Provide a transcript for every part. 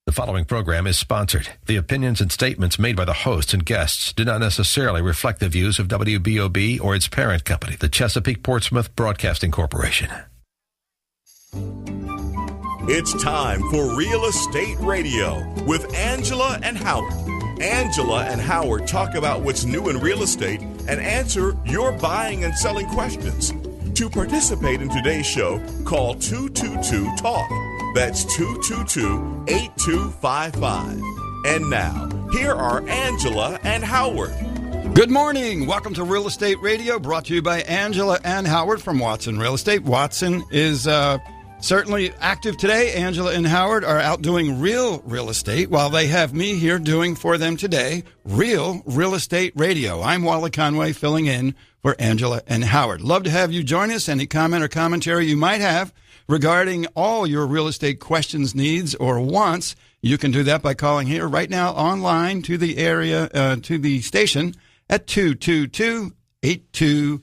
The following program is sponsored. The opinions and statements made by the hosts and guests do not necessarily reflect the views of WBOB or its parent company, the Chesapeake Portsmouth Broadcasting Corporation. It's time for Real Estate Radio with Angela and Howard. Angela and Howard talk about what's new in real estate and answer your buying and selling questions. To participate in today's show, call 222-TALK. That's 222-8255. And now, here are Angela and Howard. Good morning. Welcome to Real Estate Radio, brought to you by Angela and Howard from Watson Real Estate. Watson is certainly active today. Angela and Howard are out doing real estate, while they have me here doing for them today Real Estate Radio. I'm Wally Conway, filling in for Angela and Howard. Love to have you join us. Any comment or commentary you might have regarding all your real estate questions, needs, or wants, you can do that by calling here right now online to the area, to the station at 222-8255.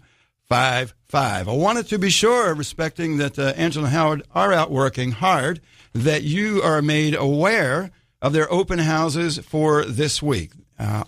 I wanted to be sure, respecting that Angela and Howard are out working hard, that you are made aware of their open houses for this week.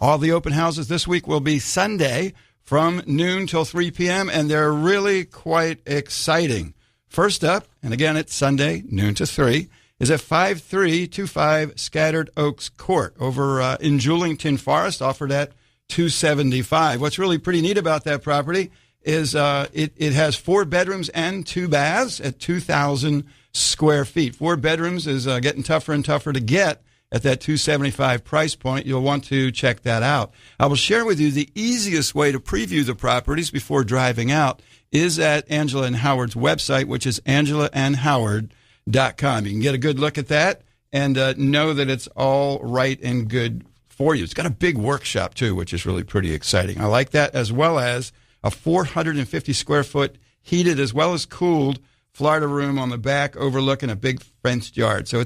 All the open houses this week will be Sunday from noon till 3 p.m., and they're really quite exciting. First up, and again it's Sunday, noon to 3, is at 5325 Scattered Oaks Court over in Julington Forest, offered at $275. What's really pretty neat about that property is it has 4 bedrooms and 2 baths at 2,000 square feet. 4 bedrooms is getting tougher and tougher to get at that $275 price point. You'll want to check that out. I will share with you the easiest way to preview the properties before driving out is at Angela and Howard's website, which is angelaandhoward.com. You can get a good look at that and know that it's all right and good for you. It's got a big workshop, too, which is really pretty exciting. I like that, as well as a 450 square foot heated as well as cooled Florida room on the back overlooking a big fenced yard. So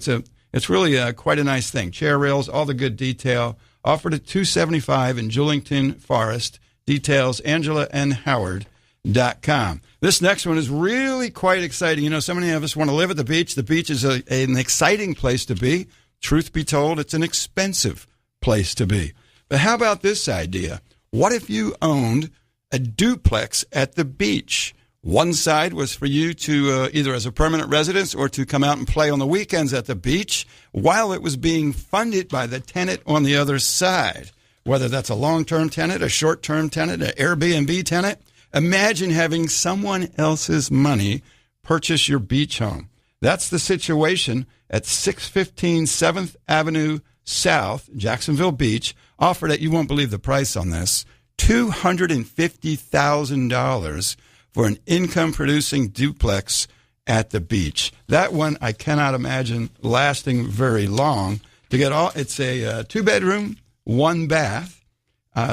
it's really quite a nice thing. Chair rails, all the good detail. Offered at $275 in Julington Forest. Details, angelaandhoward.com. This next one is really quite exciting. You know, so many of us want to live at the beach. The beach is an exciting place to be. Truth be told, it's an expensive place to be. But how about this idea? What if you owned a duplex at the beach? One side was for you to either as a permanent residence or to come out and play on the weekends at the beach, while it was being funded by the tenant on the other side. Whether that's a long-term tenant, a short-term tenant, an Airbnb tenant, imagine having someone else's money purchase your beach home. That's the situation at 615 7th Avenue South, Jacksonville Beach, offered at, you won't believe the price on this, $250,000 for an income-producing duplex at the beach. That one I cannot imagine lasting very long. To get all, it's a 2-bedroom, 1 bath,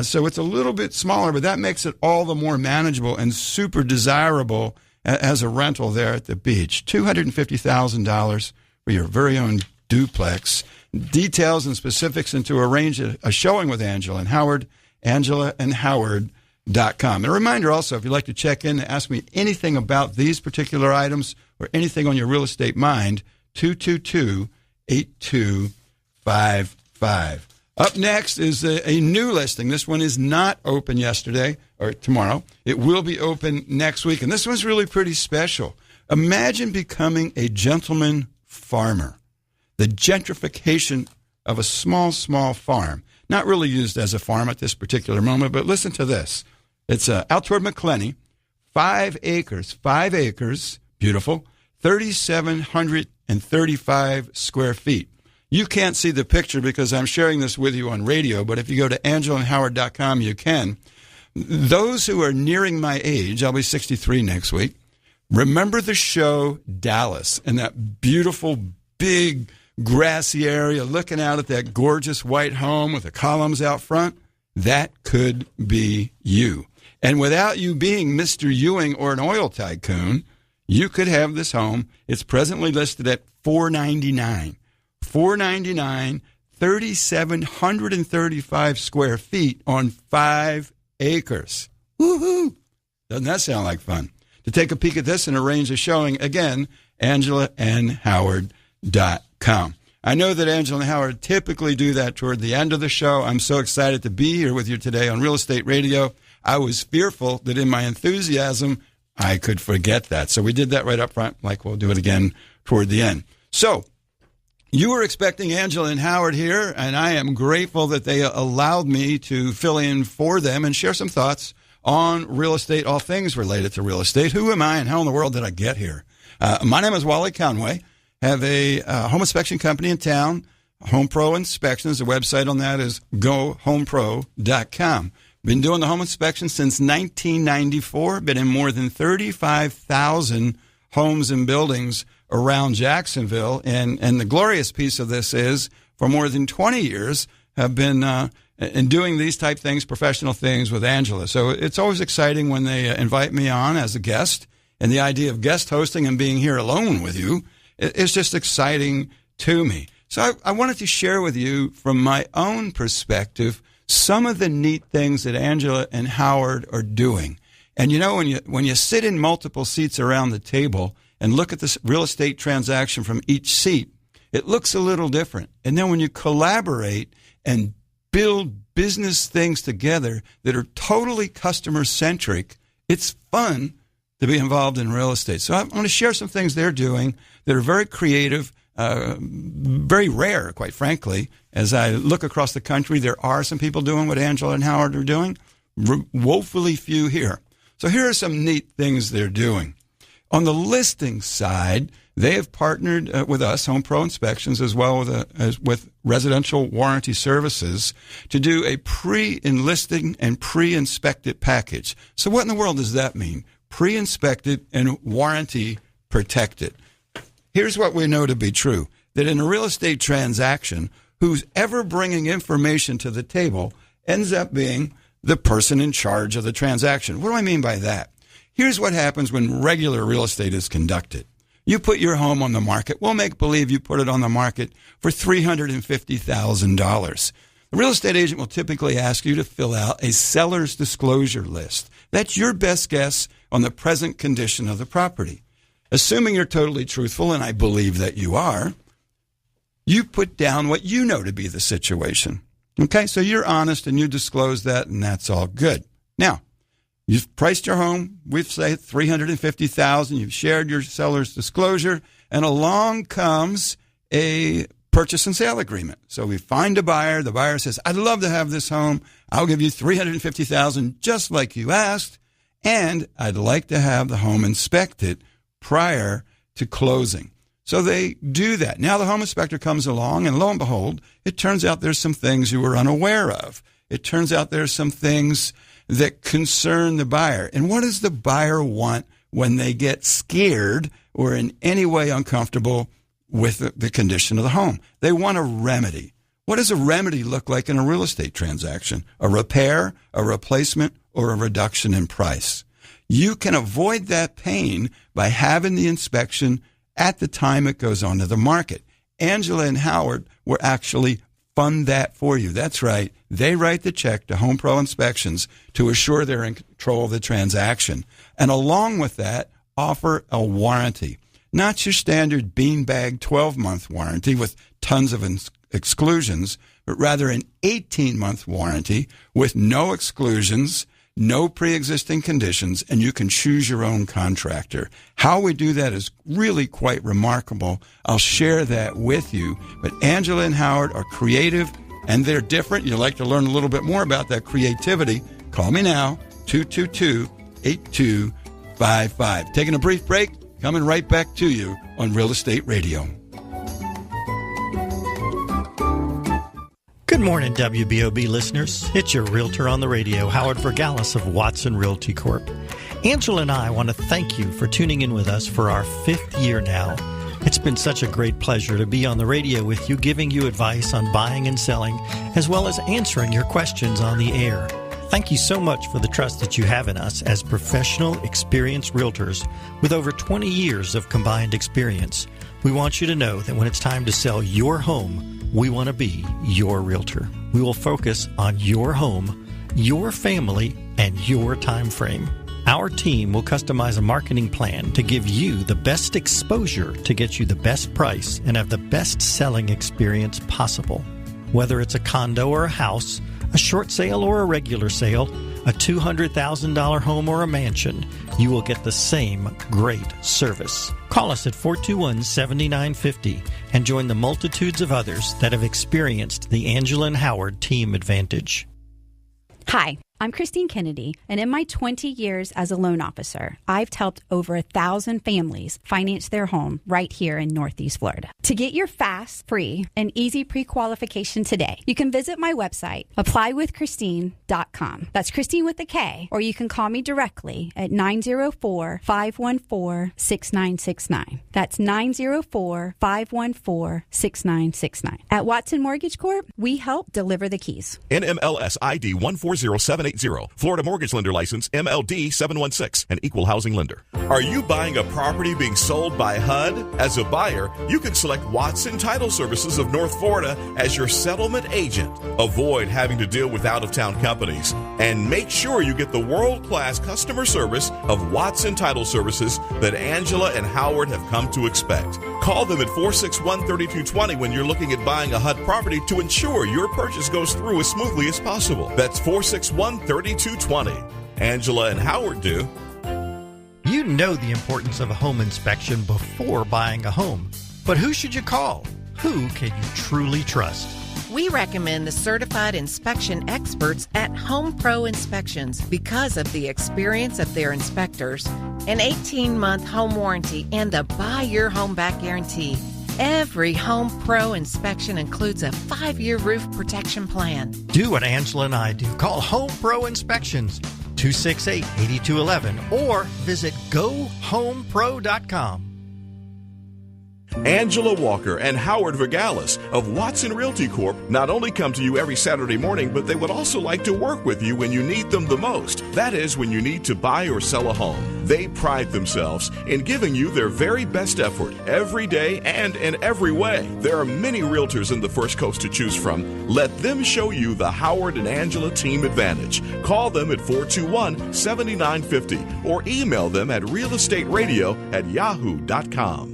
so it's a little bit smaller, but that makes it all the more manageable and super desirable as a rental there at the beach. $250,000 for your very own duplex. Details and specifics, and to arrange a showing with Angela and Howard, angelaandhoward.com. And a reminder also, if you'd like to check in and ask me anything about these particular items or anything on your real estate mind, 222-8255. Up next is a new listing. This one is not open yesterday or tomorrow. It will be open next week, and this one's really pretty special. Imagine becoming a gentleman farmer. The gentrification of a small farm. Not really used as a farm at this particular moment, but listen to this. It's out toward McClenny, 5 acres, beautiful, 3,735 square feet. You can't see the picture because I'm sharing this with you on radio, but if you go to angelaandhoward.com, you can. Those who are nearing my age, I'll be 63 next week, remember the show Dallas and that beautiful, big, grassy area looking out at that gorgeous white home with the columns out front? That could be you. And without you being Mr. Ewing or an oil tycoon, you could have this home. It's presently listed at $499. $499, 3,735 square feet on 5 acres. Woohoo! Doesn't that sound like fun? To take a peek at this and arrange a showing, again, angelaandhoward.com. I know that Angela and Howard typically do that toward the end of the show. I'm so excited to be here with you today on Real Estate Radio. I was fearful that in my enthusiasm, I could forget that. So we did that right up front, like we'll do it again toward the end. So you were expecting Angela and Howard here, and I am grateful that they allowed me to fill in for them and share some thoughts on real estate, all things related to real estate. Who am I and how in the world did I get here? My name is Wally Conway. Have a home inspection company in town, Home Pro Inspections. The website on that is gohomepro.com. Been doing the home inspection since 1994. Been in more than 35,000 homes and buildings around Jacksonville. And the glorious piece of this is, for more than 20 years, have been in doing these type things, professional things with Angela. So it's always exciting when they invite me on as a guest. And the idea of guest hosting and being here alone with you, it's just exciting to me. So I wanted to share with you from my own perspective some of the neat things that Angela and Howard are doing. And you know, when you sit in multiple seats around the table and look at this real estate transaction from each seat, it looks a little different. And then when you collaborate and build business things together that are totally customer-centric, it's fun to be involved in real estate. So I'm going to share some things they're doing that are very creative, very rare, quite frankly. As I look across the country, there are some people doing what Angela and Howard are doing, woefully few here. So here are some neat things they're doing. On the listing side, they have partnered with us, Home Pro Inspections, as well as with Residential Warranty Services, to do a pre-enlisting and pre-inspected package. So what in the world does that mean? Pre-inspected and warranty protected. Here's what we know to be true, that in a real estate transaction, who's ever bringing information to the table ends up being the person in charge of the transaction. What do I mean by that? Here's what happens when regular real estate is conducted. You put your home on the market. We'll make believe you put it on the market for $350,000. The real estate agent will typically ask you to fill out a seller's disclosure list. That's your best guess on the present condition of the property. Assuming you're totally truthful, and I believe that you are, you put down what you know to be the situation. Okay, so you're honest and you disclose that, and that's all good. Now, you've priced your home, we've said $350,000, you've shared your seller's disclosure, and along comes a purchase and sale agreement. So we find a buyer, the buyer says, I'd love to have this home, I'll give you $350,000 just like you asked, and I'd like to have the home inspected prior to closing. So they do that. Now the home inspector comes along, and lo and behold, it turns out there's some things you were unaware of. It turns out there's some things that concern the buyer. And what does the buyer want when they get scared or in any way uncomfortable with the condition of the home? They want a remedy. What does a remedy look like in a real estate transaction? A repair, a replacement, or a reduction in price? You can avoid that pain by having the inspection at the time it goes onto the market. Angela and Howard will actually fund that for you. That's right. They write the check to Home Pro Inspections to assure they're in control of the transaction. And along with that, offer a warranty. Not your standard beanbag 12-month warranty with tons of exclusions, but rather an 18-month warranty with no exclusions, no pre-existing conditions, and you can choose your own contractor. How we do that is really quite remarkable. I'll share that with you. But Angela and Howard are creative, and they're different. You'd like to learn a little bit more about that creativity. Call me now, 222-8255. Taking a brief break, coming right back to you on Real Estate Radio. Good morning, WBOB listeners. It's your Realtor on the Radio, Howard Vergalis of Watson Realty Corp. Angela and I want to thank you for tuning in with us for our 5th year now. It's been such a great pleasure to be on the radio with you, giving you advice on buying and selling, as well as answering your questions on the air. Thank you so much for the trust that you have in us as professional, experienced realtors with over 20 years of combined experience. We want you to know that when it's time to sell your home, we want to be your realtor. We will focus on your home, your family, and your time frame. Our team will customize a marketing plan to give you the best exposure to get you the best price and have the best selling experience possible. Whether it's a condo or a house, a short sale or a regular sale, a $200,000 home or a mansion, you will get the same great service. Call us at 421-7950 and join the multitudes of others that have experienced the Angela and Howard Team Advantage. Hi, I'm Christine Kennedy, and in my 20 years as a loan officer, I've helped over 1,000 families finance their home right here in Northeast Florida. To get your fast, free, and easy pre-qualification today, you can visit my website, applywithchristine.com. That's Christine with a K, or you can call me directly at 904-514-6969. That's 904-514-6969. At Watson Mortgage Corp, we help deliver the keys. NMLS ID 140780. Florida Mortgage Lender License MLD 716. An equal housing lender. Are you buying a property being sold by HUD? As a buyer, you can select Watson Title Services of North Florida as your settlement agent. Avoid having to deal with out-of-town companies. And make sure you get the world-class customer service of Watson Title Services that Angela and Howard have come to expect. Call them at 461-3220 when you're looking at buying a HUD property to ensure your purchase goes through as smoothly as possible. That's 461-3220. Angela and Howard do. You know the importance of a home inspection before buying a home. But who should you call? Who can you truly trust? We recommend the certified inspection experts at Home Pro Inspections because of the experience of their inspectors, an 18-month home warranty, and the Buy Your Home Back guarantee. Every Home Pro inspection includes a 5-year roof protection plan. Do what Angela and I do. Call Home Pro Inspections, 268-8211, or visit GoHomePro.com. Angela Walker and Howard Vergalis of Watson Realty Corp. not only come to you every Saturday morning, but they would also like to work with you when you need them the most. That is, when you need to buy or sell a home. They pride themselves in giving you their very best effort every day and in every way. There are many realtors in the First Coast to choose from. Let them show you the Howard and Angela Team Advantage. Call them at 421-7950 or email them at realestateradio@yahoo.com.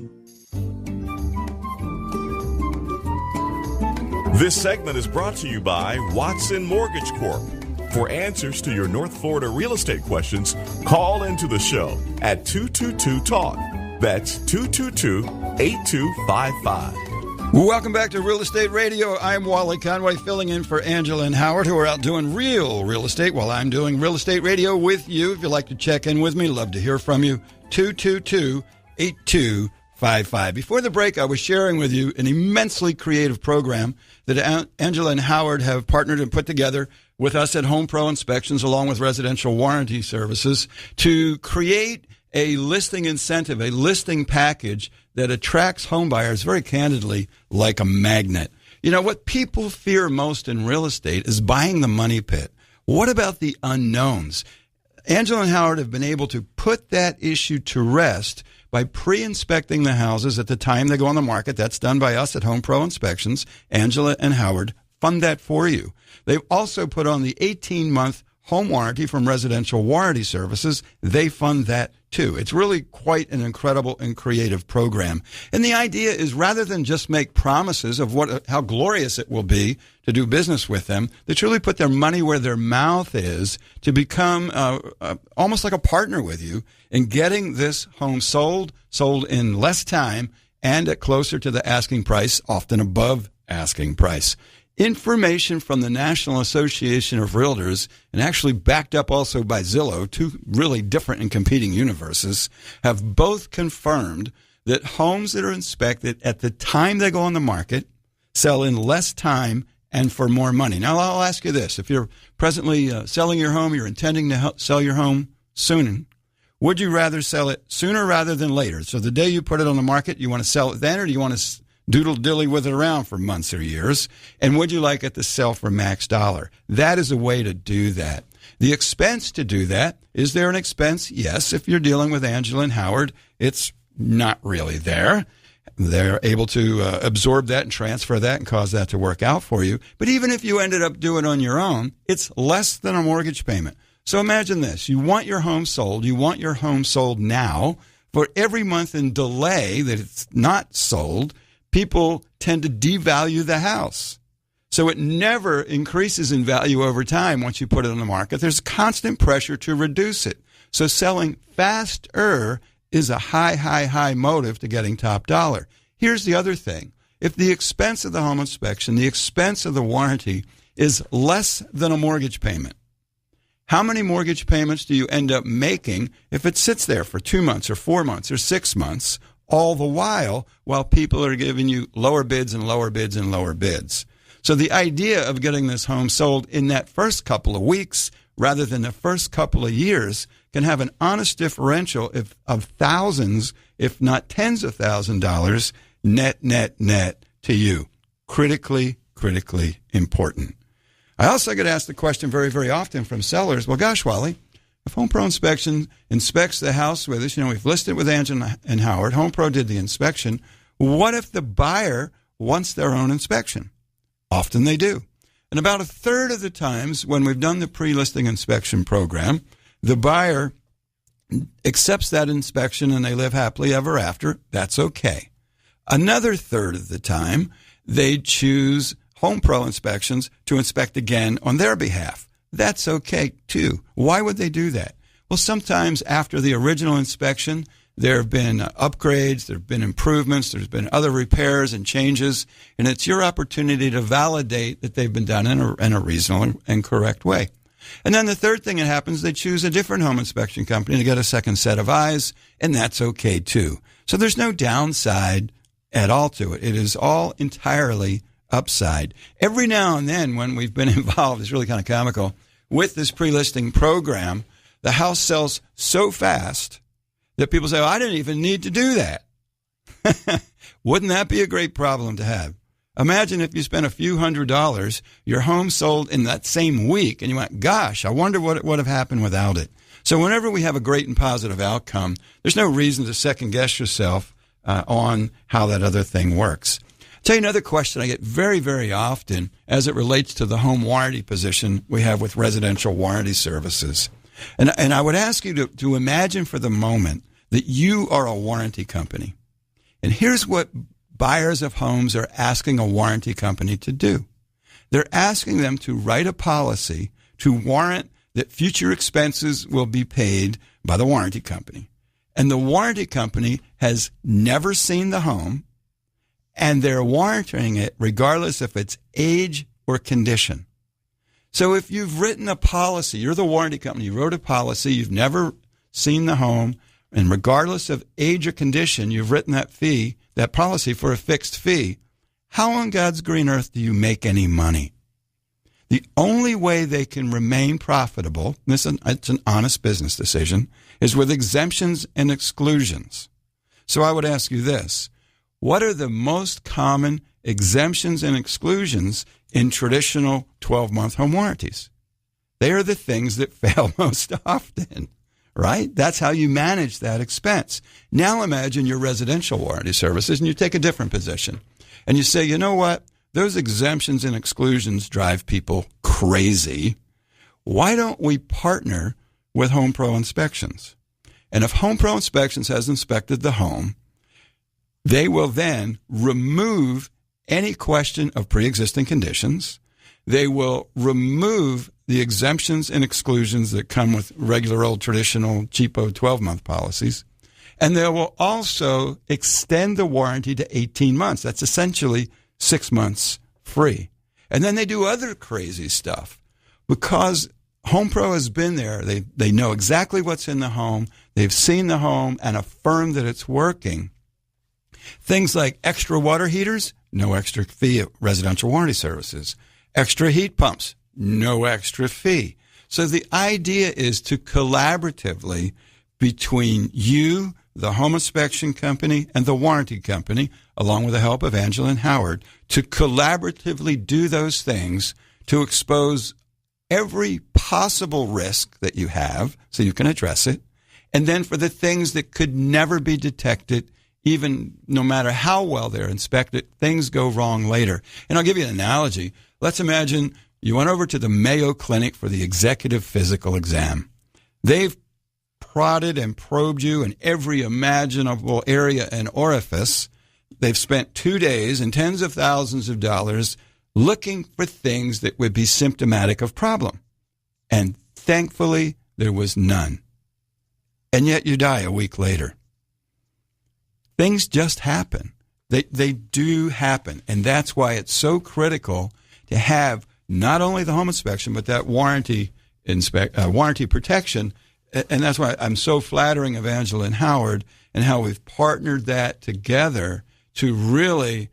This segment is brought to you by Watson Mortgage Corp. For answers to your North Florida real estate questions, call into the show at 222-TALK. That's 222-8255. Welcome back to Real Estate Radio. I'm Wally Conway, filling in for Angela and Howard, who are out doing real estate while I'm doing Real Estate Radio with you. If you'd like to check in with me, love to hear from you. 222-8255. Before the break, I was sharing with you an immensely creative program that Angela and Howard have partnered and put together with us at Home Pro Inspections, along with Residential Warranty Services, to create a listing incentive, a listing package that attracts home buyers very candidly like a magnet. You know, what people fear most in real estate is buying the money pit. What about the unknowns? Angela and Howard have been able to put that issue to rest by pre-inspecting the houses at the time they go on the market. That's done by us at Home Pro Inspections. Angela and Howard fund that for you. They've also put on the 18-month home warranty from Residential Warranty Services. They fund that too. It's really quite an incredible and creative program. And the idea is, rather than just make promises of how glorious it will be to do business with them, they truly put their money where their mouth is to become almost like a partner with you in getting this home sold in less time and at closer to the asking price, often above asking price. Information from the National Association of Realtors, and actually backed up also by Zillow, two really different and competing universes, have both confirmed that homes that are inspected at the time they go on the market sell in less time and for more money. Now, I'll ask you this. If you're presently selling your home, you're intending to sell your home soon, would you rather sell it sooner rather than later? So the day you put it on the market, you want to sell it then, or do you want to doodle-dilly with it around for months or years? And would you like it to sell for max dollar? That is a way to do that. The expense to do that, is there an expense? Yes. If you're dealing with Angela and Howard, it's not really there. They're able to absorb that and transfer that and cause that to work out for you. But even if you ended up doing it on your own, it's less than a mortgage payment. So imagine this. You want your home sold. You want your home sold now. For every month in delay that it's not sold, people tend to devalue the house. So it never increases in value over time once you put it on the market. There's constant pressure to reduce it. So selling faster is a high motive to getting top dollar. Here's the other thing. If the expense of the home inspection, the expense of the warranty is less than a mortgage payment, how many mortgage payments do you end up making if it sits there for 2 months or 4 months or 6 months, all the while people are giving you lower bids and lower bids and lower bids? So the idea of getting this home sold in that first couple of weeks rather than the first couple of years can have an honest differential of thousands, if not tens of $1,000s, net to you. Critically important. I also get asked the question very, very often from sellers, well, gosh, Wally, if Home Pro Inspection inspects the house with us, we've listed with Angela and Howard, Home Pro did the inspection, what if the buyer wants their own inspection? Often they do. And about a third of the times when we've done the pre-listing inspection program, the buyer accepts that inspection and they live happily ever after. That's okay. Another third of the time, they choose Home Pro Inspections to inspect again on their behalf. That's okay, too. Why would they do that? Well, sometimes after the original inspection, there have been upgrades, there have been improvements, there's been other repairs and changes, and it's your opportunity to validate that they've been done in a reasonable and correct way. And then the third thing that happens, they choose a different home inspection company to get a second set of eyes, and that's okay, too. So there's no downside at all to it. It is all entirely upside. Every now and then when we've been involved, it's really kind of comical, with this pre-listing program, the house sells so fast that people say, I didn't even need to do that. Wouldn't that be a great problem to have? Imagine if you spent a few $100s, your home sold in that same week, and you went, gosh, I wonder what would have happened without it. So whenever we have a great and positive outcome, there's no reason to second-guess yourself on how that other thing works. I'll tell you another question I get very, very often as it relates to the home warranty position we have with residential warranty services. And I would ask you to imagine for the moment that you are a warranty company. And here's what buyers of homes are asking a warranty company to do. They're asking them to write a policy to warrant that future expenses will be paid by the warranty company. And the warranty company has never seen the home, and they're warranting it regardless if it's age or condition. So if you've written a policy, you're the warranty company, you wrote a policy, you've never seen the home, and regardless of age or condition, you've written that policy for a fixed fee, how on God's green earth do you make any money? The only way they can remain profitable, it's an honest business decision, is with exemptions and exclusions. So I would ask you this. What are the most common exemptions and exclusions in traditional 12-month home warranties? They are the things that fail most often, right? That's how you manage that expense. Now imagine your residential warranty services and you take a different position. And you say, you know what? Those exemptions and exclusions drive people crazy. Why don't we partner with Home Pro Inspections? And if Home Pro Inspections has inspected the home, they will then remove any question of pre-existing conditions. They will remove the exemptions and exclusions that come with regular old traditional cheapo 12-month policies. And they will also extend the warranty to 18 months. That's essentially 6 months free. And then they do other crazy stuff. Because Home Pro has been there, they know exactly what's in the home, they've seen the home and affirmed that it's working. Things like extra water heaters, no extra fee at residential warranty services. Extra heat pumps, no extra fee. So the idea is to collaboratively between you, the home inspection company, and the warranty company, along with the help of Angela and Howard, to collaboratively do those things to expose every possible risk that you have so you can address it. And then for the things that could never be detected, even no matter how well they're inspected, things go wrong later. And I'll give you an analogy. Let's imagine you went over to the Mayo Clinic for the executive physical exam. They've prodded and probed you in every imaginable area and orifice. They've spent 2 days and tens of thousands of dollars looking for things that would be symptomatic of problem. And thankfully, there was none. And yet you die a week later. Things just happen. They do happen. And that's why it's so critical to have not only the home inspection, but that warranty protection. And that's why I'm so flattering of Angela and Howard and how we've partnered that together to really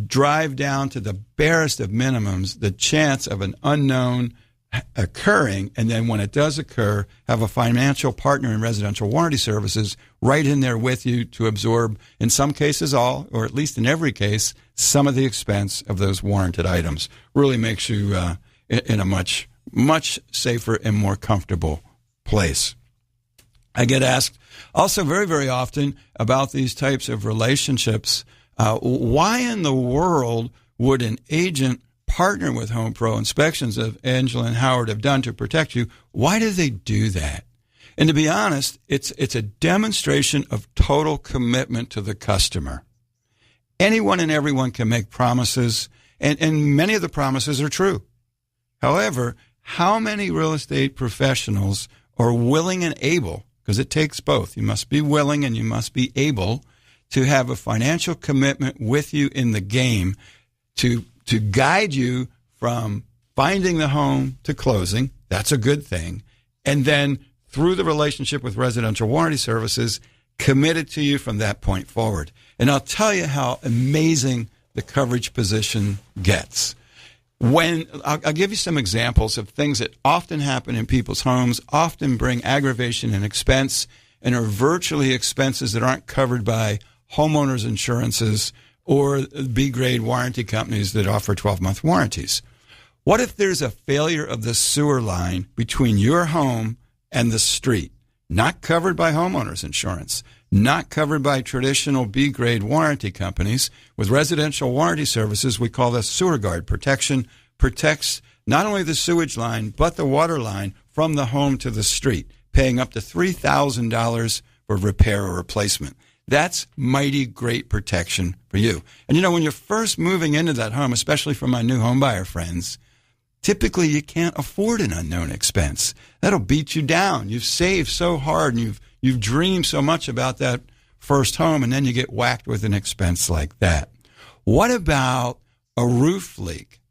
drive down to the barest of minimums the chance of an unknown occurring, and then when it does occur, have a financial partner in residential warranty services right in there with you to absorb, in some cases all, or at least in every case, some of the expense of those warranted items. Really makes you in a much, much safer and more comfortable place. I get asked also very, very often about these types of relationships. Why in the world would an agent partner with Home Pro Inspections, as Angela and Howard have done to protect you? Why do they do that? And to be honest, it's a demonstration of total commitment to the customer. Anyone and everyone can make promises, and many of the promises are true. However, how many real estate professionals are willing and able, because it takes both. You must be willing and you must be able to have a financial commitment with you in the game to guide you from finding the home to closing. That's a good thing. And then through the relationship with Residential Warranty Services, committed to you from that point forward. And I'll tell you how amazing the coverage position gets. I'll give you some examples of things that often happen in people's homes, often bring aggravation and expense, and are virtually expenses that aren't covered by homeowners insurances or B-grade warranty companies that offer 12-month warranties. What if there's a failure of the sewer line between your home and the street, not covered by homeowners insurance, not covered by traditional B-grade warranty companies? With Residential Warranty Services, we call this Sewer Guard protection, protects not only the sewage line, but the water line from the home to the street, paying up to $3,000 for repair or replacement. That's mighty great protection for you. And when you're first moving into that home, especially for my new home buyer friends, typically you can't afford an unknown expense. That'll beat you down. You've saved so hard and you've dreamed so much about that first home, and then you get whacked with an expense like that. What about a roof leak?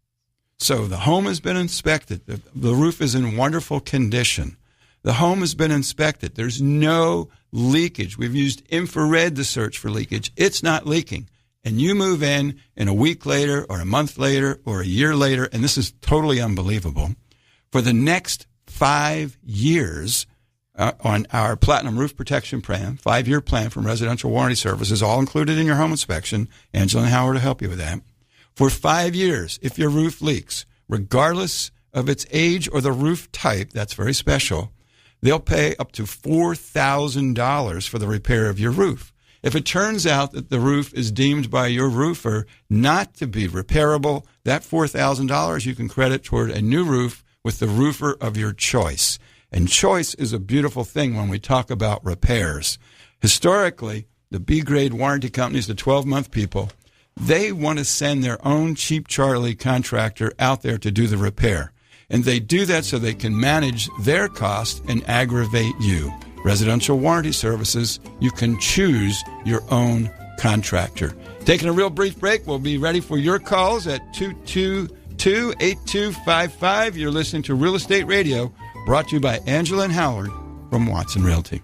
So the home has been inspected. The roof is in wonderful condition. The home has been inspected. There's no leakage. We've used infrared to search for leakage. It's not leaking. And you move in a week later or a month later or a year later, and this is totally unbelievable. For the next 5 years on our Platinum Roof Protection Plan, 5-year plan from Residential Warranty Services, all included in your home inspection. Angela and Howard will help you with that. For 5 years, if your roof leaks, regardless of its age or the roof type, that's very special, they'll pay up to $4,000 for the repair of your roof. If it turns out that the roof is deemed by your roofer not to be repairable, that $4,000 you can credit toward a new roof with the roofer of your choice. And choice is a beautiful thing when we talk about repairs. Historically, the B-grade warranty companies, the 12-month people, they want to send their own cheap Charlie contractor out there to do the repair. And they do that so they can manage their cost and aggravate you. Residential Warranty Services, you can choose your own contractor. Taking a real brief break. We'll be ready for your calls at 222-8255. You're listening to Real Estate Radio, brought to you by Angela and Howard from Watson Realty.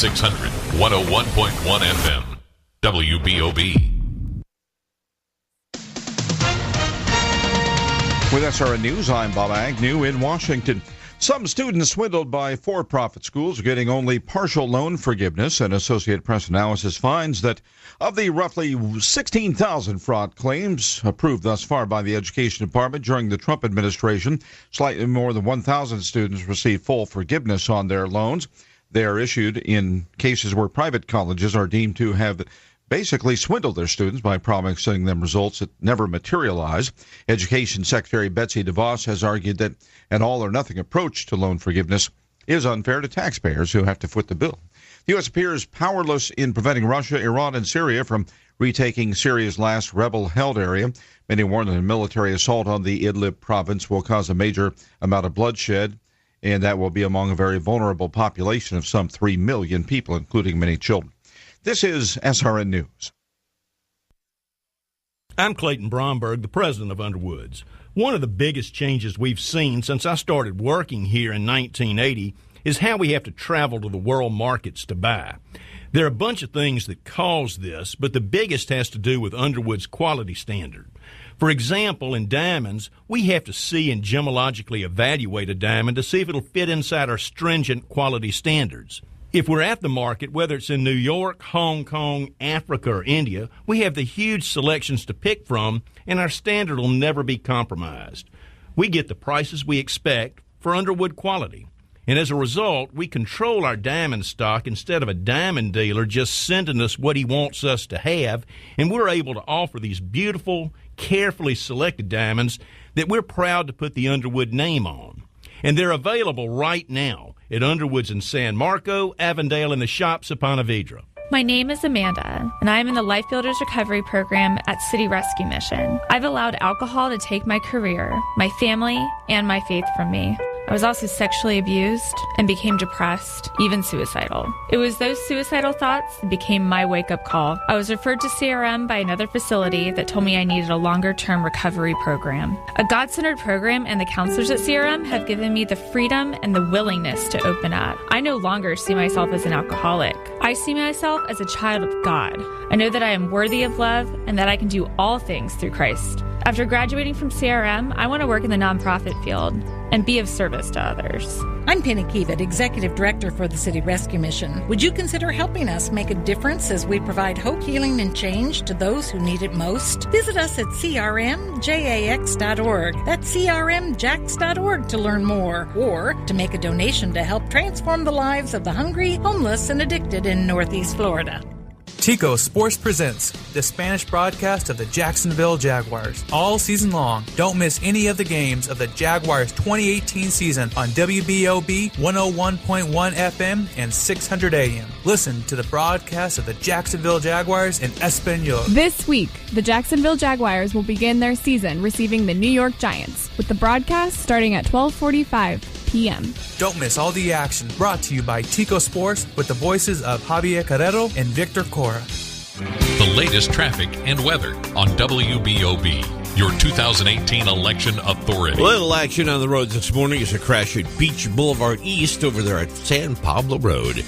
600, 101.1 FM, WBOB. With SRN News, I'm Bob Agnew in Washington. Some students swindled by for-profit schools are getting only partial loan forgiveness. An Associated Press analysis finds that of the roughly 16,000 fraud claims approved thus far by the Education Department during the Trump administration, slightly more than 1,000 students received full forgiveness on their loans. They are issued in cases where private colleges are deemed to have basically swindled their students by promising them results that never materialize. Education Secretary Betsy DeVos has argued that an all-or-nothing approach to loan forgiveness is unfair to taxpayers who have to foot the bill. The U.S. appears powerless in preventing Russia, Iran, and Syria from retaking Syria's last rebel-held area. Many warn that a military assault on the Idlib province will cause a major amount of bloodshed, and that will be among a very vulnerable population of some 3 million people, including many children. This is SRN News. I'm Clayton Bromberg, the president of Underwoods. One of the biggest changes we've seen since I started working here in 1980 is how we have to travel to the world markets to buy. There are a bunch of things that cause this, but the biggest has to do with Underwood's quality standard. For example, in diamonds, we have to see and gemologically evaluate a diamond to see if it'll fit inside our stringent quality standards. If we're at the market, whether it's in New York, Hong Kong, Africa, or India, we have the huge selections to pick from, and our standard will never be compromised. We get the prices we expect for Underwood quality. And as a result, we control our diamond stock instead of a diamond dealer just sending us what he wants us to have, and we're able to offer these beautiful, carefully selected diamonds that we're proud to put the Underwood name on. And they're available right now at Underwoods in San Marco, Avondale, and the shops of Ponte Vedra. My name is Amanda, and I am in the Life Builders Recovery Program at City Rescue Mission. I've allowed alcohol to take my career, my family, and my faith from me. I was also sexually abused and became depressed, even suicidal. It was those suicidal thoughts that became my wake-up call. I was referred to CRM by another facility that told me I needed a longer-term recovery program. A God-centered program and the counselors at CRM have given me the freedom and the willingness to open up. I no longer see myself as an alcoholic. I see myself as a child of God. I know that I am worthy of love and that I can do all things through Christ. After graduating from CRM, I want to work in the nonprofit field and be of service to others. I'm Penny Kiewit, Executive Director for the City Rescue Mission. Would you consider helping us make a difference as we provide hope, healing, and change to those who need it most? Visit us at crmjax.org. That's crmjax.org to learn more, or to make a donation to help transform the lives of the hungry, homeless, and addicted in Northeast Florida. Tico Sports presents the Spanish broadcast of the Jacksonville Jaguars. All season long, don't miss any of the games of the Jaguars 2018 season on WBOB 101.1 FM and 600 AM. Listen to the broadcast of the Jacksonville Jaguars in Espanol. This week, the Jacksonville Jaguars will begin their season receiving the New York Giants, with the broadcast starting at 12:45 p.m. Don't miss all the action, brought to you by Tico Sports with the voices of Javier Carrero and Victor Cora. The latest traffic and weather on WBOB, your 2018 election authority. Little action on the roads this morning is a crash at Beach Boulevard East over there at San Pablo Road.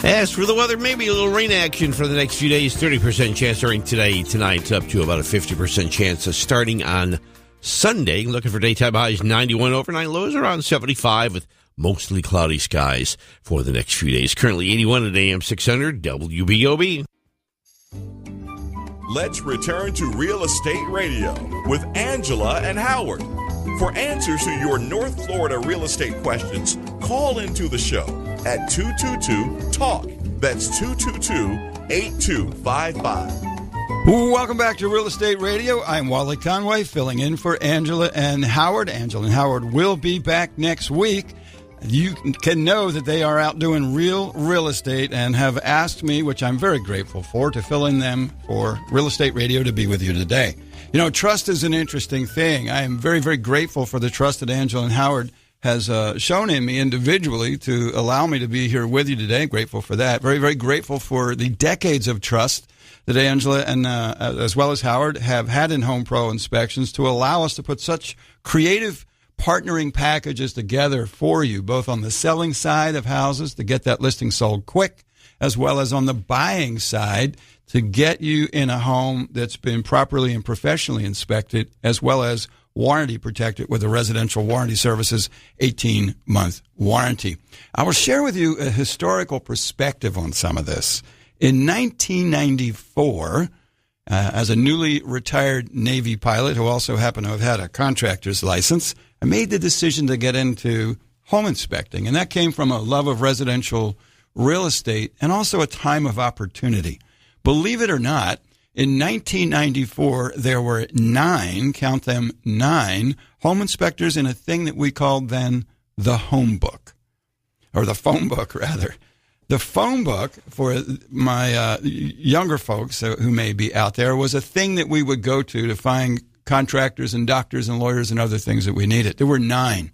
As for the weather, maybe a little rain action for the next few days. 30% chance during today, tonight, up to about a 50% chance of starting on Sunday. Looking for daytime highs 91, overnight lows around 75 with mostly cloudy skies for the next few days. Currently 81 at AM 600 WBOB. Let's return to Real Estate Radio with Angela and Howard. For answers to your North Florida real estate questions, call into the show at 222-TALK. That's 222-8255. Welcome back to Real Estate Radio. I'm Wally Conway, filling in for Angela and Howard. Angela and Howard will be back next week. You can know that they are out doing real estate and have asked me, which I'm very grateful for, to fill in them for Real Estate Radio to be with you today. You know, trust is an interesting thing. I am very, very grateful for the trust that Angela and Howard has shown in me individually to allow me to be here with you today. Grateful for that. Very, very grateful for the decades of trust that Angela and as well as Howard have had in Home Pro Inspections to allow us to put such creative partnering packages together for you, both on the selling side of houses to get that listing sold quick, as well as on the buying side to get you in a home that's been properly and professionally inspected, as well as warranty protected with the Residential Warranty Services 18-month warranty. I will share with you a historical perspective on some of this. In 1994, as a newly retired Navy pilot who also happened to have had a contractor's license, I made the decision to get into home inspecting, and that came from a love of residential real estate and also a time of opportunity. Believe it or not, in 1994, there were 9, count them 9, home inspectors in a thing that we called then the home book, or the phone book, rather. The phone book, for my younger folks who may be out there, was a thing that we would go to find contractors and doctors and lawyers and other things that we needed. There were 9.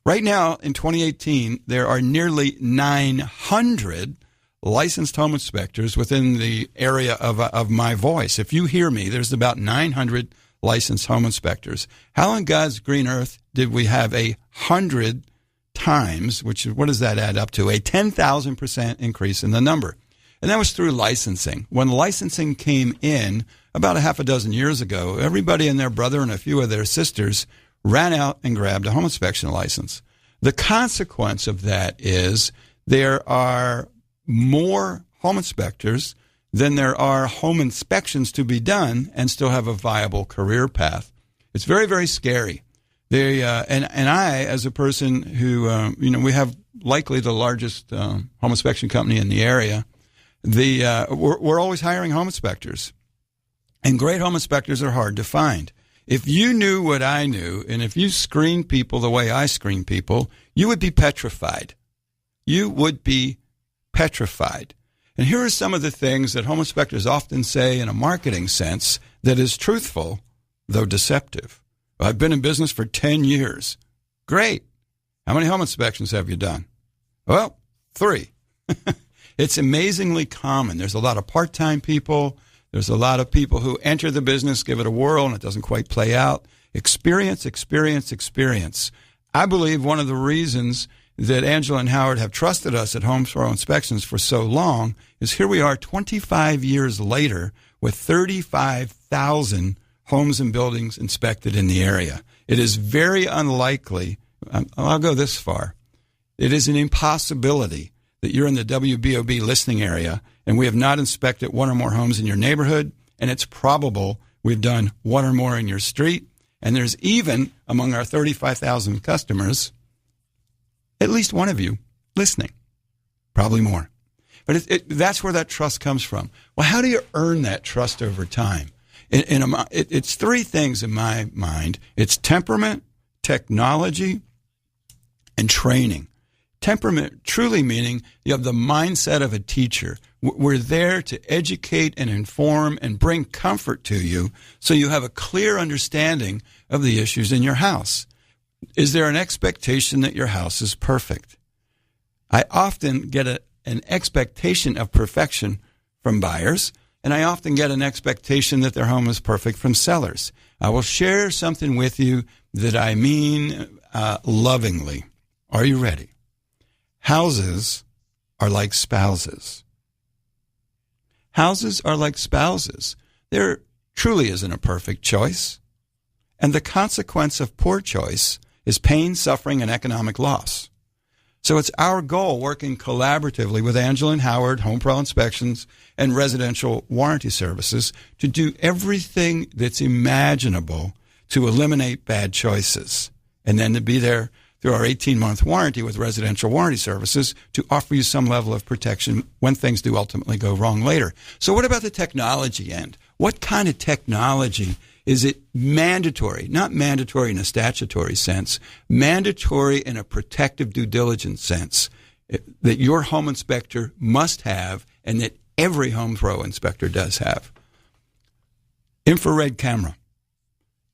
Right now, in 2018, there are nearly 900 licensed home inspectors within the area of my voice. If you hear me, there's about 900 licensed home inspectors. How on God's green earth did we have 100 times, which what does that add up to? A 10,000% increase in the number. And that was through licensing. When licensing came in about a half a dozen years ago, everybody and their brother and a few of their sisters ran out and grabbed a home inspection license. The consequence of that is there are more home inspectors than there are home inspections to be done and still have a viable career path. It's very, very scary. They and I, as a person who, we have likely the largest home inspection company in the area. We're always hiring home inspectors, and great home inspectors are hard to find. If you knew what I knew, and if you screen people the way I screen people, you would be petrified. You would be petrified. And here are some of the things that home inspectors often say in a marketing sense that is truthful, though deceptive. I've been in business for 10 years. Great. How many home inspections have you done? Well, 3. It's amazingly common. There's a lot of part-time people. There's a lot of people who enter the business, give it a whirl, and it doesn't quite play out. Experience, experience, experience. I believe one of the reasons that Angela and Howard have trusted us at Home Pro Inspections for so long is here we are 25 years later with 35,000 homes and buildings inspected in the area. It is very unlikely, I'll go this far, it is an impossibility that you're in the WBOB listening area and we have not inspected 1 or more homes in your neighborhood, and it's probable we've done 1 or more in your street, and there's even, among our 35,000 customers, at least one of you listening, probably more. But that's where that trust comes from. Well, how do you earn that trust over time? It's 3 things in my mind. It's temperament, technology, and training. Temperament truly meaning you have the mindset of a teacher. We're there to educate and inform and bring comfort to you so you have a clear understanding of the issues in your house. Is there an expectation that your house is perfect? I often get an expectation of perfection from buyers, and I often get an expectation that their home is perfect from sellers. I will share something with you that I mean lovingly. Are you ready? Houses are like spouses. Houses are like spouses. There truly isn't a perfect choice. And the consequence of poor choice is pain, suffering, and economic loss. So it's our goal, working collaboratively with Angela and Howard, Home Pro Inspections, and Residential Warranty Services, to do everything that's imaginable to eliminate bad choices, and then to be there through our 18-month warranty with Residential Warranty Services to offer you some level of protection when things do ultimately go wrong later. So what about the technology end? What kind of technology is it mandatory, not mandatory in a statutory sense, mandatory in a protective due diligence sense, that your home inspector must have and that every Home Pro inspector does have? Infrared camera.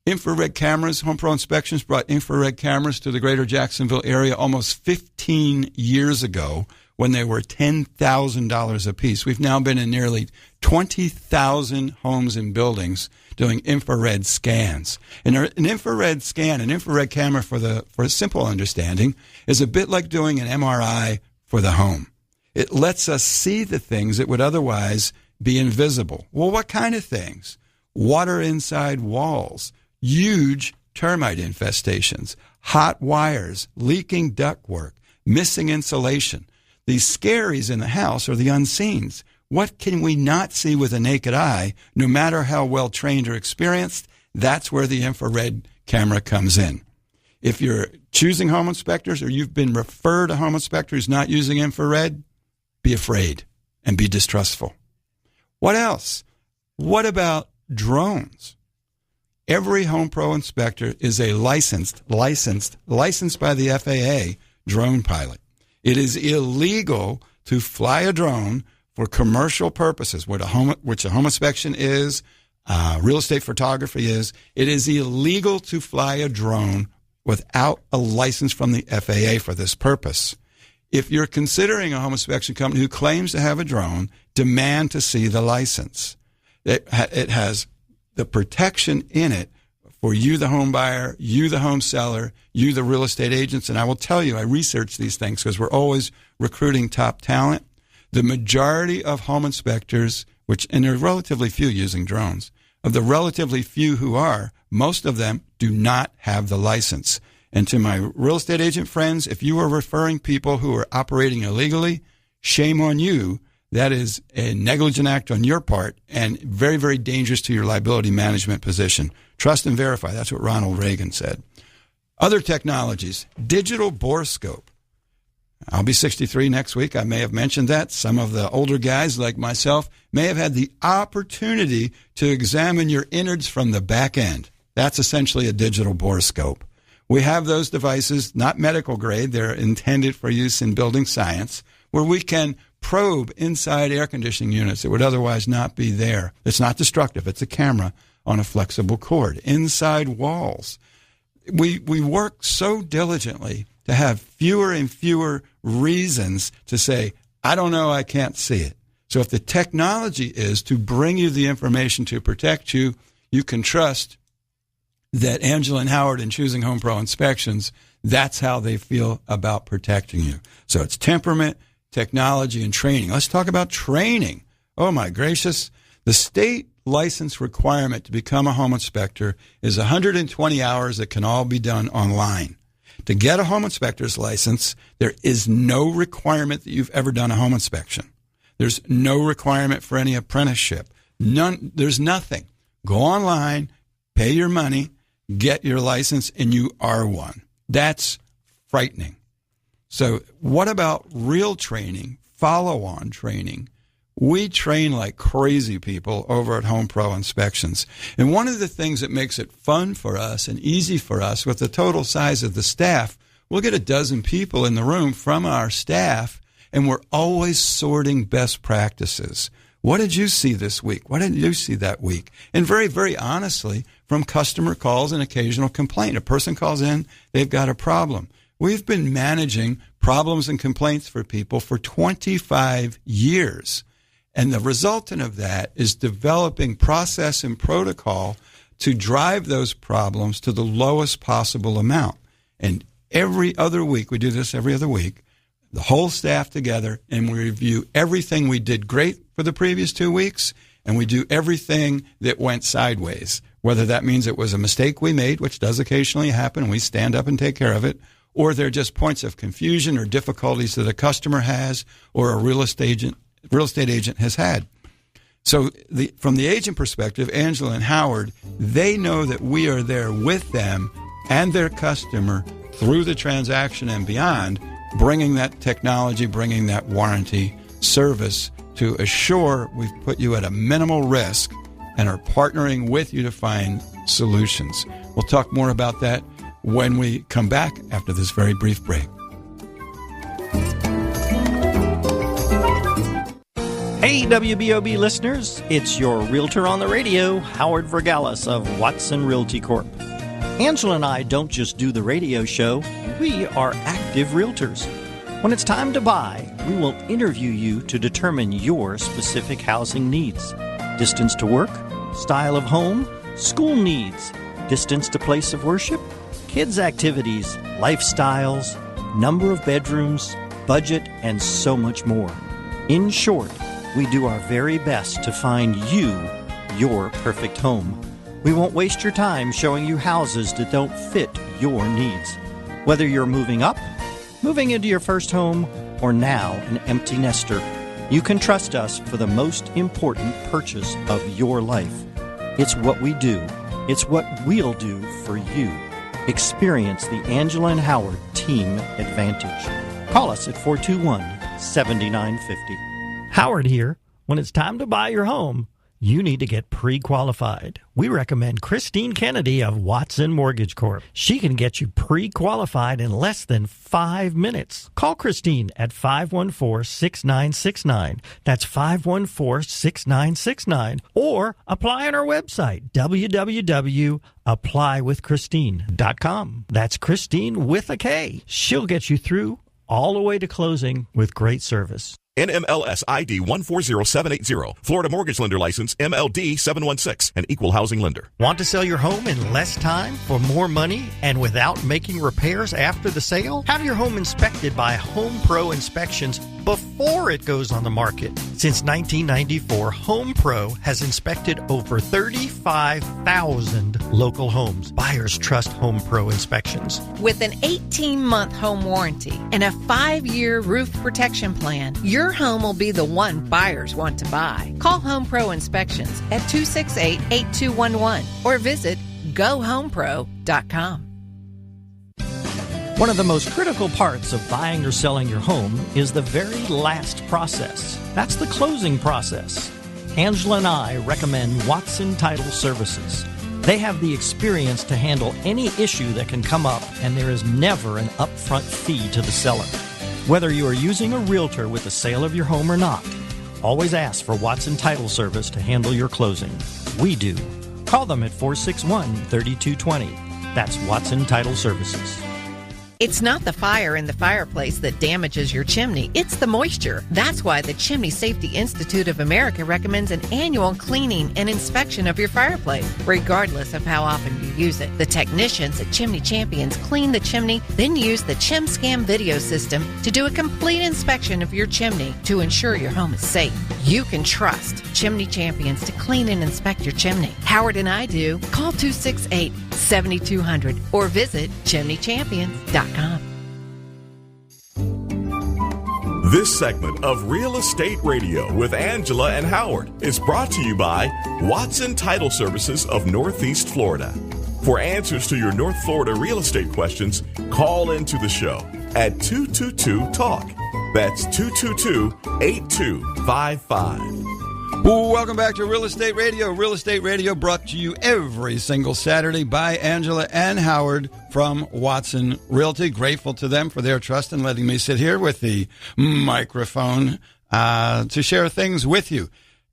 Infrared cameras, Home Pro Inspections brought infrared cameras to the greater Jacksonville area almost 15 years ago when they were $10,000 a piece. We've now been in nearly 20,000 homes and buildings doing infrared scans. And an infrared scan, an infrared camera for a simple understanding, is a bit like doing an MRI for the home. It lets us see the things that would otherwise be invisible. Well, what kind of things? Water inside walls, huge termite infestations, hot wires, leaking ductwork, missing insulation. These scaries in the house are the unseens. What can we not see with a naked eye, no matter how well trained or experienced? That's where the infrared camera comes in. If you're choosing home inspectors or you've been referred a home inspector who's not using infrared, be afraid and be distrustful. What else? What about drones? Every Home Pro inspector is a licensed by the FAA drone pilot. It is illegal to fly a drone for commercial purposes, which a home inspection is, real estate photography is. It is illegal to fly a drone without a license from the FAA for this purpose. If you're considering a home inspection company who claims to have a drone, demand to see the license. It has the protection in it for you, the home buyer, you, the home seller, you, the real estate agents. And I will tell you, I research these things because we're always recruiting top talent. The majority of home inspectors, and there are relatively few using drones, of the relatively few who are, most of them do not have the license. And to my real estate agent friends, if you are referring people who are operating illegally, shame on you. That is a negligent act on your part and very, very dangerous to your liability management position. Trust and verify. That's what Ronald Reagan said. Other technologies, digital borescope. I'll be 63 next week. I may have mentioned that. Some of the older guys like myself may have had the opportunity to examine your innards from the back end. That's essentially a digital borescope. We have those devices, not medical grade. They're intended for use in building science, where we can probe inside air conditioning units that would otherwise not be there. It's not destructive. It's a camera on a flexible cord. Inside walls. We work so diligently to have fewer and fewer reasons to say, I don't know, I can't see it. So if the technology is to bring you the information to protect you, you can trust that Angela and Howard, in choosing Home Pro Inspections, that's how they feel about protecting you. So it's temperament, technology, and training. Let's talk about training. Oh, my gracious. The state license requirement to become a home inspector is 120 hours that can all be done online. To get a home inspector's license, there is no requirement that you've ever done a home inspection. There's no requirement for any apprenticeship. There's nothing. Go online, pay your money, get your license, and you are one. That's frightening. So what about real training, follow-on training? We train like crazy people over at Home Pro Inspections. And one of the things that makes it fun for us and easy for us with the total size of the staff, we'll get a dozen people in the room from our staff, and we're always sorting best practices. What did you see this week? What did you see that week? And very, very honestly, from customer calls and occasional complaint. A person calls in, they've got a problem. We've been managing problems and complaints for people for 25 years. And the resultant of that is developing process and protocol to drive those problems to the lowest possible amount. And every other week, we do this every other week, the whole staff together, and we review everything we did great for the previous 2 weeks, and we do everything that went sideways, whether that means it was a mistake we made, which does occasionally happen, and we stand up and take care of it, or they're just points of confusion or difficulties that a customer has or a real estate agent has had. So from the agent perspective, Angela and Howard, they know that we are there with them and their customer through the transaction and beyond, bringing that technology, bringing that warranty service to assure we've put you at a minimal risk and are partnering with you to find solutions. We'll talk more about that when we come back after this very brief break. Hey, WBOB listeners, it's your realtor on the radio, Howard Vergalis of Watson Realty Corp. Angela and I don't just do the radio show, we are active realtors. When it's time to buy, we will interview you to determine your specific housing needs. Distance to work, style of home, school needs, distance to place of worship, kids' activities, lifestyles, number of bedrooms, budget, and so much more. In short, we do our very best to find you your perfect home. We won't waste your time showing you houses that don't fit your needs. Whether you're moving up, moving into your first home, or now an empty nester, you can trust us for the most important purchase of your life. It's what we do. It's what we'll do for you. Experience the Angela and Howard Team Advantage. Call us at 421-7950. Howard here. When it's time to buy your home, you need to get pre-qualified. We recommend Christine Kennedy of Watson Mortgage Corp. She can get you pre-qualified in less than 5 minutes. Call Christine at 514-6969. That's 514-6969. Or apply on our website, www.applywithchristine.com. That's Christine with a K. She'll get you through all the way to closing with great service. NMLS ID 140780. Florida Mortgage Lender License MLD 716. An equal housing lender. Want to sell your home in less time for more money and without making repairs after the sale? Have your home inspected by Home Pro Inspections before it goes on the market. Since 1994, Home Pro has inspected over 35,000 local homes. Buyers trust Home Pro Inspections. With an 18-month home warranty and a 5-year roof protection plan, your home will be the one buyers want to buy. Call Home Pro Inspections at 268-8211 or visit GoHomePro.com. One of the most critical parts of buying or selling your home is the very last process. That's the closing process. Angela and I recommend Watson Title Services. They have the experience to handle any issue that can come up, and there is never an upfront fee to the seller. Whether you are using a realtor with the sale of your home or not, always ask for Watson Title Service to handle your closing. We do. Call them at 461-3220. That's Watson Title Services. It's not the fire in the fireplace that damages your chimney. It's the moisture. That's why the Chimney Safety Institute of America recommends an annual cleaning and inspection of your fireplace, regardless of how often you use it. The technicians at Chimney Champions clean the chimney, then use the ChimScam video system to do a complete inspection of your chimney to ensure your home is safe. You can trust Chimney Champions to clean and inspect your chimney. Howard and I do. Call 268-7200 or visit chimneychampions.com. This segment of Real Estate Radio with Angela and Howard is brought to you by Watson Title Services of Northeast Florida. For answers to your North Florida real estate questions, call into the show at 222-TALK. That's 222-8255. Welcome back to Real Estate Radio. Real Estate Radio brought to you every single Saturday by Angela and Howard from Watson Realty. Grateful to them for their trust in letting me sit here with the microphone to share things with you.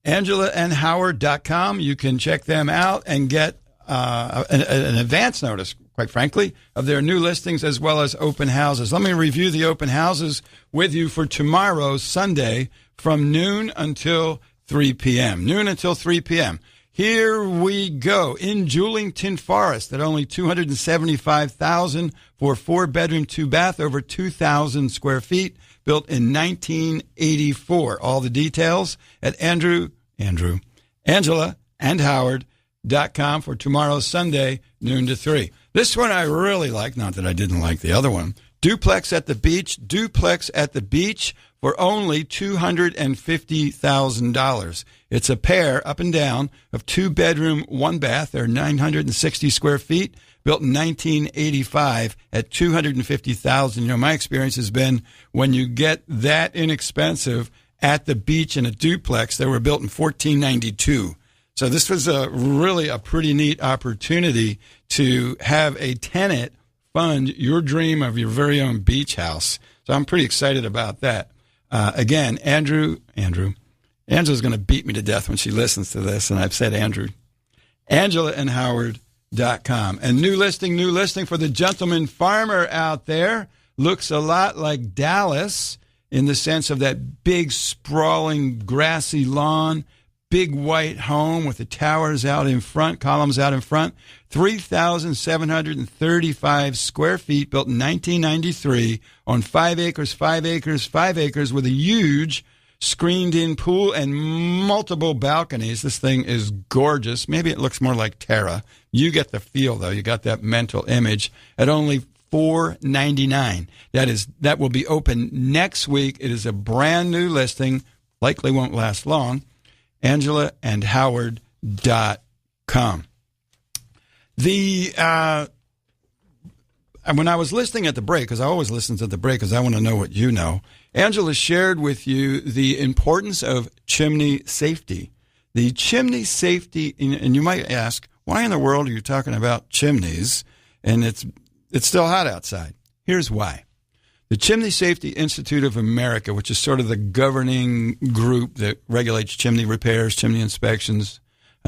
AngelaandHoward.com. You can check them out and get an advance notice, quite frankly, of their new listings as well as open houses. Let me review the open houses with you for tomorrow, Sunday, from noon until 3 p.m. Noon until 3 p.m. Here we go. In Julington Forest at only $275,000 for 4-bedroom, 2-bath, over 2,000 square feet, built in 1984. All the details at AngelaandHoward.com for tomorrow, Sunday, noon to 3. This one I really like, not that I didn't like the other one. Duplex at the beach for only $250,000. It's a pair up and down of 2-bedroom, 1-bath. They're 960 square feet, built in 1985 at $250,000. You know, my experience has been when you get that inexpensive at the beach in a duplex, they were built in 1492. So this was really a pretty neat opportunity to have a tenant fund your dream of your very own beach house. So I'm pretty excited about that. Again, Angela's going to beat me to death when she listens to this, and I've said Andrew. AngelaandHoward.com. And new listing for the gentleman farmer out there. Looks a lot like Dallas in the sense of that big, sprawling, grassy lawn, big white home with the towers out in front, columns out in front. 3,735 square feet, built in 1993 on 5 acres with a huge screened-in pool, and multiple balconies. This thing is gorgeous. Maybe it looks more like Terra. You get the feel, though. You got that mental image at only $499. That will be open next week. It is a brand new listing. Likely won't last long. AngelaandHoward.com. When I was listening at the break, because I always listen to the break because I want to know what you know, Angela shared with you the importance of chimney safety. The chimney safety, and you might ask, why in the world are you talking about chimneys? And it's still hot outside. Here's why. The Chimney Safety Institute of America, which is sort of the governing group that regulates chimney repairs, chimney inspections,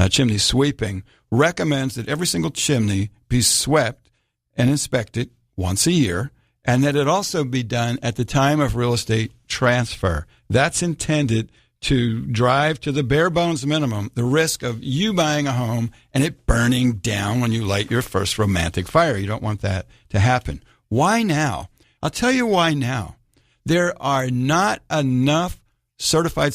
chimney sweeping, recommends that every single chimney be swept and inspected once a year, and that it also be done at the time of real estate transfer. That's intended to drive to the bare bones minimum the risk of you buying a home and it burning down when you light your first romantic fire. You don't want that to happen. Why now? I'll tell you why now. There are not enough certified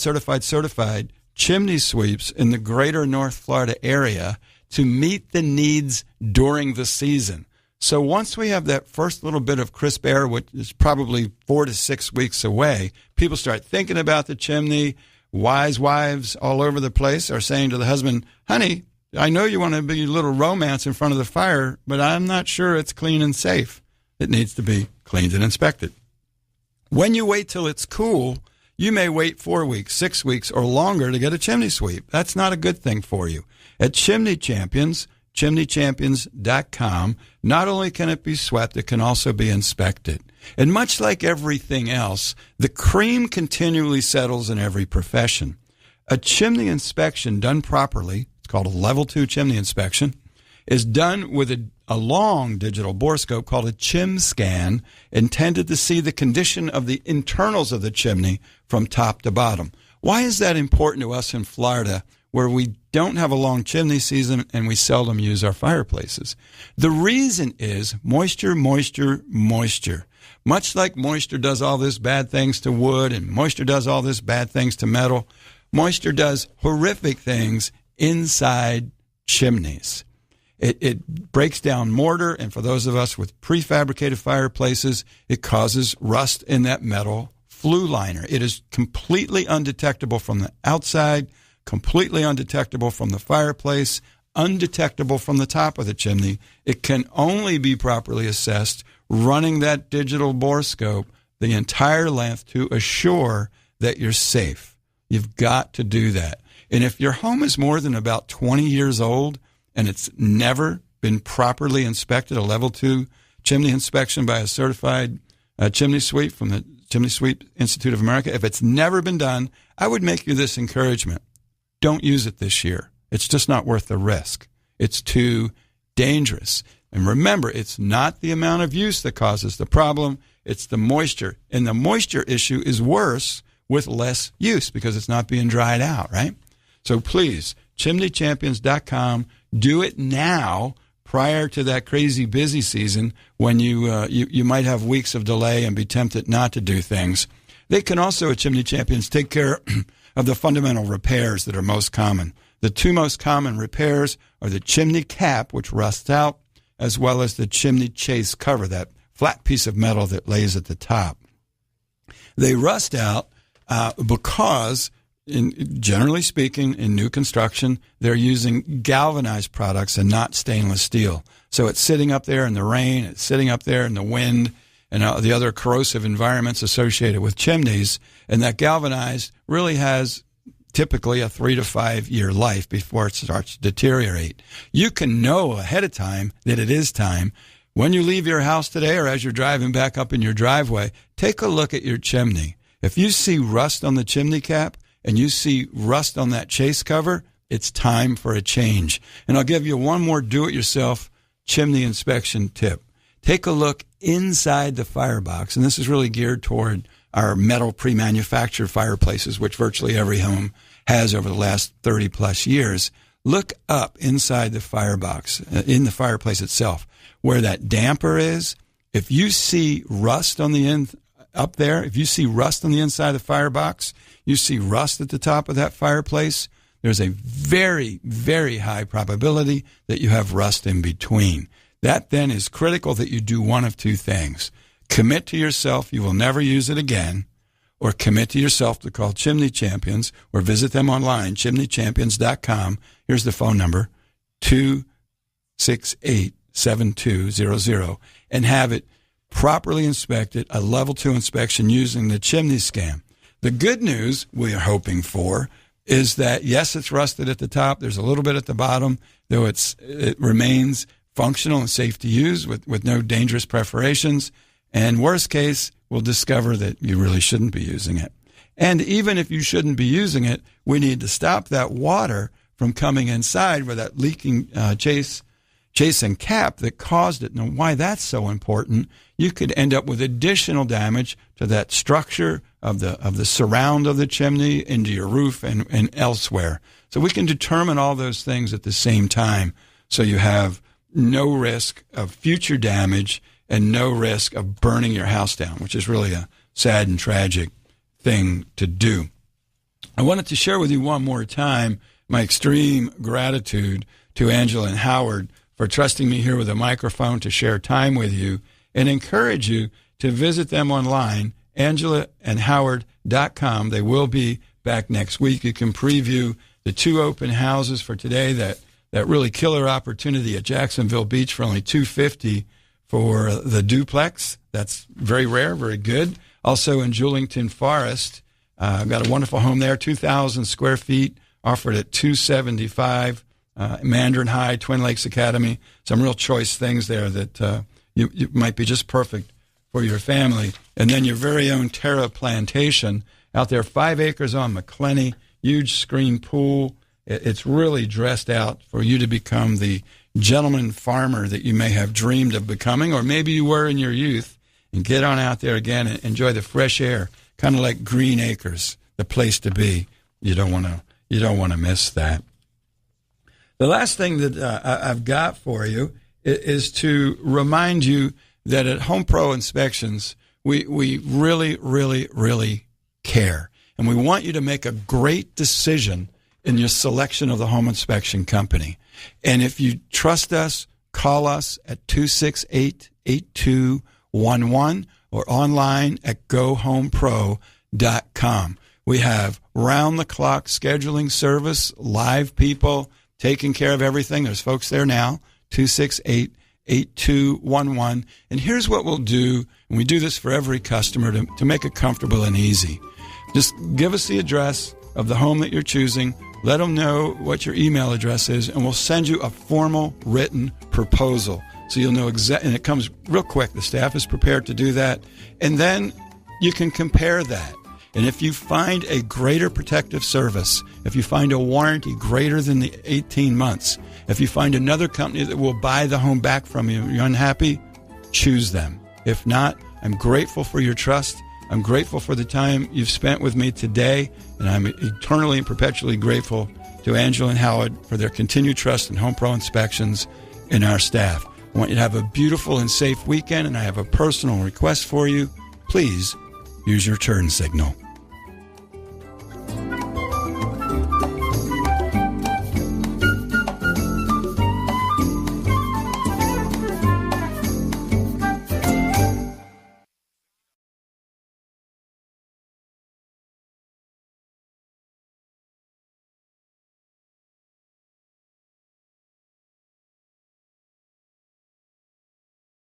chimney sweeps in the greater North Florida area to meet the needs during the season. So once we have that first little bit of crisp air, which is probably 4 to 6 weeks away, people start thinking about the chimney. Wise wives all over the place are saying to the husband, honey, I know you want to be a little romance in front of the fire, but I'm not sure it's clean and safe. It needs to be cleaned and inspected. When you wait till it's cool, you may wait 4 weeks, 6 weeks, or longer to get a chimney sweep. That's not a good thing for you. At Chimney Champions, chimneychampions.com, not only can it be swept, it can also be inspected. And much like everything else, the cream continually settles in every profession. A chimney inspection done properly, it's called a level 2 chimney inspection, is done with a long digital borescope called a ChimScan, intended to see the condition of the internals of the chimney from top to bottom. Why is that important to us in Florida, where we don't have a long chimney season and we seldom use our fireplaces? The reason is moisture, moisture, moisture. Much like moisture does all this bad things to wood and moisture does all this bad things to metal, moisture does horrific things inside chimneys. It breaks down mortar, and for those of us with prefabricated fireplaces, it causes rust in that metal flue liner. It is completely undetectable from the outside, completely undetectable from the fireplace, undetectable from the top of the chimney. It can only be properly assessed running that digital borescope the entire length to assure that you're safe. You've got to do that. And if your home is more than about 20 years old and it's never been properly inspected, a level 2 chimney inspection by a certified chimney sweep from the Chimney Sweep Institute of America, if it's never been done, I would make you this encouragement. Don't use it this year. It's just not worth the risk. It's too dangerous. And remember, it's not the amount of use that causes the problem. It's the moisture. And the moisture issue is worse with less use because it's not being dried out, right? So please, chimneychampions.com, do it now prior to that crazy busy season when you might have weeks of delay and be tempted not to do things. They can also, at Chimney Champions, take care of the fundamental repairs that are most common. The two most common repairs are the chimney cap, which rusts out, as well as the chimney chase cover, that flat piece of metal that lays at the top. They rust out because, generally speaking, in new construction, they're using galvanized products and not stainless steel. So it's sitting up there in the rain, it's sitting up there in the wind, and the other corrosive environments associated with chimneys. And that galvanized really has typically a 3 to 5 year life before it starts to deteriorate. You can know ahead of time that it is time. When you leave your house today or as you're driving back up in your driveway, take a look at your chimney. If you see rust on the chimney cap and you see rust on that chase cover, it's time for a change. And I'll give you one more do-it-yourself chimney inspection tip. Take a look inside the firebox, and this is really geared toward our metal pre-manufactured fireplaces, which virtually every home has over the last 30-plus years. Look up inside the firebox, in the fireplace itself, where that damper is. If you see rust on the up there, if you see rust on the inside of the firebox, you see rust at the top of that fireplace, there's a very, very high probability that you have rust in between. That then is critical that you do one of two things. Commit to yourself you will never use it again, or commit to yourself to call Chimney Champions, or visit them online, chimneychampions.com. Here's the phone number, 268-7200, and have it properly inspected, a level 2 inspection using the chimney scan. The good news we are hoping for is that, yes, it's rusted at the top. There's a little bit at the bottom, though it remains functional and safe to use with no dangerous perforations. And worst case, we'll discover that you really shouldn't be using it. And even if you shouldn't be using it, we need to stop that water from coming inside with that leaking chase and cap that caused it. Now, why that's so important, you could end up with additional damage to that structure of the surround of the chimney, into your roof and elsewhere. So we can determine all those things at the same time, so you have no risk of future damage and no risk of burning your house down, which is really a sad and tragic thing to do. I wanted to share with you one more time my extreme gratitude to Angela and Howard for trusting me here with a microphone to share time with you, and encourage you to visit them online, angelaandhoward.com. They will be back next week. You can preview the 2 open houses for today, that really killer opportunity at Jacksonville Beach for only $250 for the duplex. That's very rare, very good. Also in Julington Forest, I've got a wonderful home there, 2,000 square feet, offered at $275. Mandarin High, Twin Lakes Academy, some real choice things there that you might be just perfect for your family. And then your very own Terra Plantation out there, 5 acres on McClenny, huge screen pool. It's really dressed out for you to become the gentleman farmer that you may have dreamed of becoming, or maybe you were in your youth, and get on out there again and enjoy the fresh air, kind of like Green Acres, the place to be. You don't want to miss that. The last thing that I've got for you is to remind you that at Home Pro Inspections, we really, really, really care. And we want you to make a great decision in your selection of the home inspection company. And if you trust us, call us at 268-8211 or online at gohomepro.com. We have round-the-clock scheduling service, live people taking care of everything. There's folks there now, 268-8211. And here's what we'll do, and we do this for every customer to make it comfortable and easy. Just give us the address of the home that you're choosing. Let them know what your email address is, and we'll send you a formal written proposal. So you'll know exactly, and it comes real quick. The staff is prepared to do that. And then you can compare that. And if you find a greater protective service, if you find a warranty greater than the 18 months, if you find another company that will buy the home back from you, you're unhappy, choose them. If not, I'm grateful for your trust. I'm grateful for the time you've spent with me today, and I'm eternally and perpetually grateful to Angela and Howard for their continued trust in Home Pro Inspections and our staff. I want you to have a beautiful and safe weekend, and I have a personal request for you. Please use your turn signal.